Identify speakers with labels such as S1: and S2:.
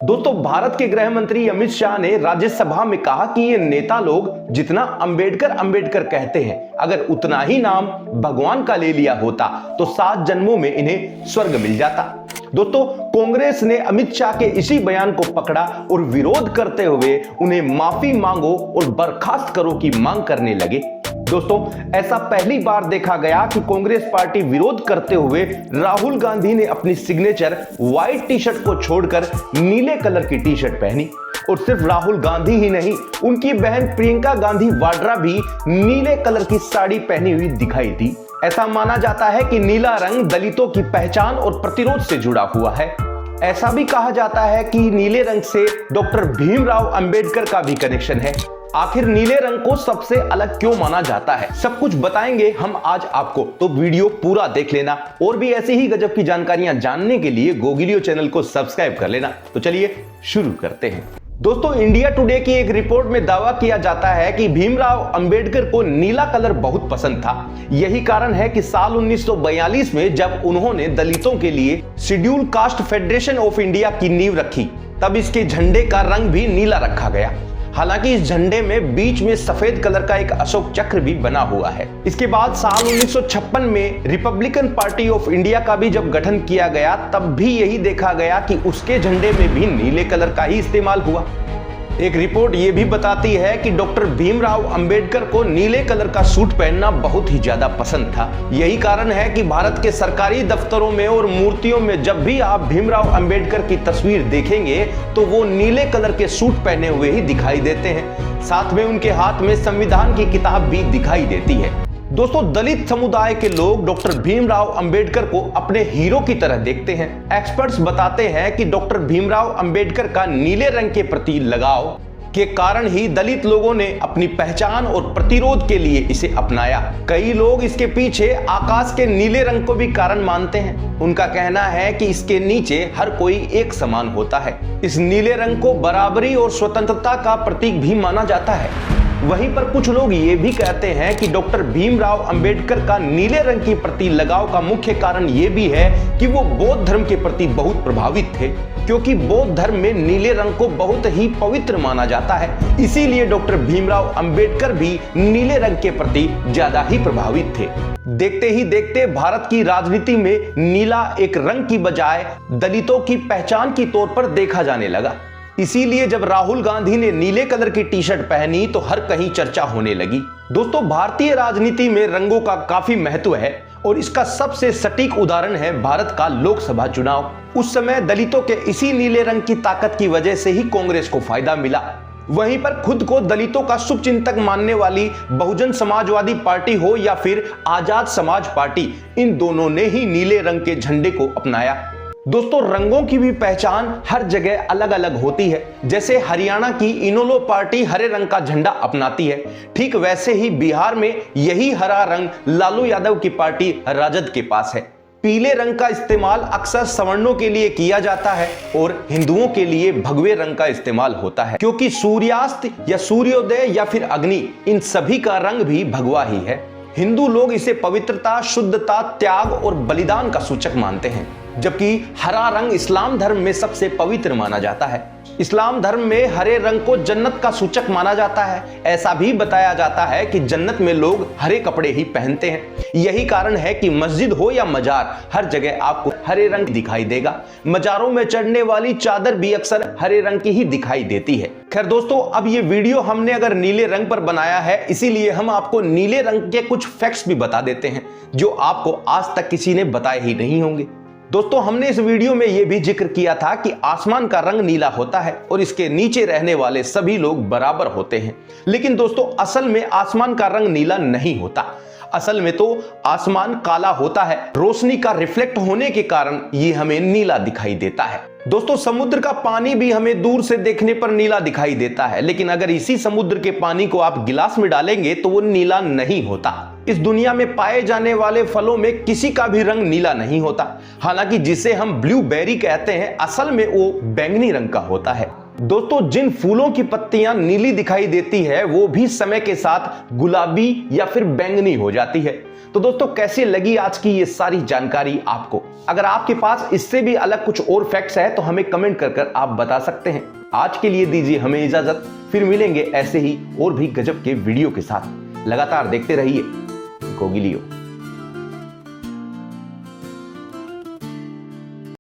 S1: दोस्तों, भारत के गृह मंत्री अमित शाह ने राज्यसभा में कहा कि ये नेता लोग जितना अंबेडकर अंबेडकर कहते हैं, अगर उतना ही नाम भगवान का ले लिया होता तो 7 जन्मों में इन्हें स्वर्ग मिल जाता। दोस्तों, कांग्रेस ने अमित शाह के इसी बयान को पकड़ा और विरोध करते हुए उन्हें माफी मांगो और बर्खास्त करो की मांग करने लगे। दोस्तों, ऐसा पहली बार देखा गया कि कांग्रेस पार्टी विरोध करते हुए राहुल गांधी ने अपनी सिग्नेचर व्हाइट टी शर्ट को छोड़कर नीले कलर की टी शर्ट पहनी। और सिर्फ राहुल गांधी ही नहीं, उनकी बहन प्रियंका गांधी वाड्रा भी नीले कलर की साड़ी पहनी हुई दिखाई दी। ऐसा माना जाता है कि नीला रंग दलितों की पहचान और प्रतिरोध से जुड़ा हुआ है। ऐसा भी कहा जाता है कि नीले रंग से डॉक्टर भीमराव अंबेडकर का भी कनेक्शन है। आखिर नीले रंग को सबसे अलग क्यों माना जाता है, सब कुछ बताएंगे हम आज आपको, तो वीडियो पूरा देख लेना। और भी ऐसी ही गजब की जानकारियां जानने के लिए गोगिलियो चैनल को सब्सक्राइब कर लेना। तो चलिए शुरू करते हैं। दोस्तों, इंडिया टुडे की एक रिपोर्ट में दावा किया जाता है कि भीमराव अंबेडकर को नीला कलर बहुत पसंद था। यही कारण है कि साल 1942 में जब उन्होंने दलितों के लिए schedule caste federation of India की नींव रखी, तब इसके झंडे का रंग भी नीला रखा गया। हालांकि इस झंडे में बीच में सफेद कलर का एक अशोक चक्र भी बना हुआ है। इसके बाद साल 1956 में रिपब्लिकन पार्टी ऑफ इंडिया का भी जब गठन किया गया, तब भी यही देखा गया कि उसके झंडे में भी नीले कलर का ही इस्तेमाल हुआ। एक रिपोर्ट ये भी बताती है कि डॉक्टर भीमराव अंबेडकर को नीले कलर का सूट पहनना बहुत ही ज्यादा पसंद था। यही कारण है कि भारत के सरकारी दफ्तरों में और मूर्तियों में जब भी आप भीमराव अंबेडकर की तस्वीर देखेंगे तो वो नीले कलर के सूट पहने हुए ही दिखाई देते हैं। साथ में उनके हाथ में संविधान की किताब भी दिखाई देती है। दोस्तों, दलित समुदाय के लोग डॉक्टर भीमराव अंबेडकर को अपने हीरो की तरह देखते हैं। एक्सपर्ट्स बताते हैं कि डॉक्टर भीमराव अंबेडकर का नीले रंग के प्रति लगाव के कारण ही दलित लोगों ने अपनी पहचान और प्रतिरोध के लिए इसे अपनाया। कई लोग इसके पीछे आकाश के नीले रंग को भी कारण मानते हैं। उनका कहना है कि इसके नीचे हर कोई एक समान होता है। इस नीले रंग को बराबरी और स्वतंत्रता का प्रतीक भी माना जाता है। वहीं पर कुछ लोग ये भी कहते हैं कि डॉक्टर भीमराव अंबेडकर का नीले रंग के प्रति लगाव का मुख्य कारण ये भी है कि वो बौद्ध धर्म के प्रति बहुत प्रभावित थे, क्योंकि बौद्ध धर्म में नीले रंग को बहुत ही पवित्र माना जाता है। इसीलिए डॉक्टर भीमराव अंबेडकर भी नीले रंग के प्रति ज्यादा ही प्रभावित थे। देखते ही देखते भारत की राजनीति में नीला एक रंग की बजाय दलितों की पहचान के तौर पर देखा जाने लगा। इसीलिए जब राहुल गांधी ने नीले कलर की टी शर्ट पहनी तो हर कहीं चर्चा होने लगी। दोस्तों, भारतीय राजनीति में रंगों का काफी महत्व है और इसका सबसे सटीक उदाहरण है भारत का लोकसभा चुनाव। उस समय दलितों के इसी नीले रंग की ताकत की वजह से ही कांग्रेस को फायदा मिला। वहीं पर खुद को दलितों का शुभचिंतक मानने वाली बहुजन समाजवादी पार्टी हो या फिर आजाद समाज पार्टी, इन दोनों ने ही नीले रंग के झंडे को अपनाया। दोस्तों, रंगों की भी पहचान हर जगह अलग अलग होती है। जैसे हरियाणा की इनेलो पार्टी हरे रंग का झंडा अपनाती है, ठीक वैसे ही बिहार में यही हरा रंग लालू यादव की पार्टी राजद के पास है। पीले रंग का इस्तेमाल अक्सर सवर्णों के लिए किया जाता है और हिंदुओं के लिए भगवे रंग का इस्तेमाल होता है, क्योंकि सूर्यास्त या सूर्योदय या फिर अग्नि, इन सभी का रंग भी भगवा ही है। हिंदू लोग इसे पवित्रता, शुद्धता, त्याग और बलिदान का सूचक मानते हैं, जबकि हरा रंग इस्लाम धर्म में सबसे पवित्र माना जाता है। इस्लाम धर्म में हरे रंग को जन्नत का सूचक माना जाता है। ऐसा भी बताया जाता है कि जन्नत में लोग हरे कपड़े ही पहनते हैं। यही कारण है कि मस्जिद हो या मजार, हर जगह आपको हरे रंग दिखाई देगा। मजारों में चढ़ने वाली चादर भी अक्सर हरे रंग की ही दिखाई देती है। खैर दोस्तों, अब ये वीडियो हमने अगर नीले रंग पर बनाया है, इसीलिए हम आपको नीले रंग के कुछ फैक्ट्स भी बता देते हैं जो आपको आज तक किसी ने बताए ही नहीं होंगे। दोस्तों, हमने इस वीडियो में यह भी जिक्र किया था कि आसमान का रंग नीला होता है और इसके नीचे रहने वाले सभी लोग बराबर होते हैं। लेकिन दोस्तों, असल में आसमान का रंग नीला नहीं होता। असल में तो आसमान काला होता है। रोशनी का रिफ्लेक्ट होने के कारण ये हमें नीला दिखाई देता है। दोस्तों, समुद्र का पानी भी हमें दूर से देखने पर नीला दिखाई देता है, लेकिन अगर इसी समुद्र के पानी को आप गिलास में डालेंगे तो वो नीला नहीं होता। इस दुनिया में पाए जाने वाले फलों में किसी का भी रंग नीला नहीं होता। हालांकि जिसे हम ब्लूबेरी कहते हैं, असल में वो बैंगनी रंग का होता है। दोस्तों, जिन फूलों की पत्तियां नीली दिखाई देती है वो भी समय के साथ गुलाबी या फिर बैंगनी हो जाती है। तो दोस्तों कैसी लगी आज की ये सारी जानकारी आपको? अगर आपके पास इससे भी अलग कुछ और फैक्ट्स है तो हमें कमेंट कर आप बता सकते हैं। आज के लिए दीजिए हमें इजाजत, फिर मिलेंगे ऐसे ही और भी गजब के वीडियो के साथ। लगातार देखते रहिए गोगी लियो।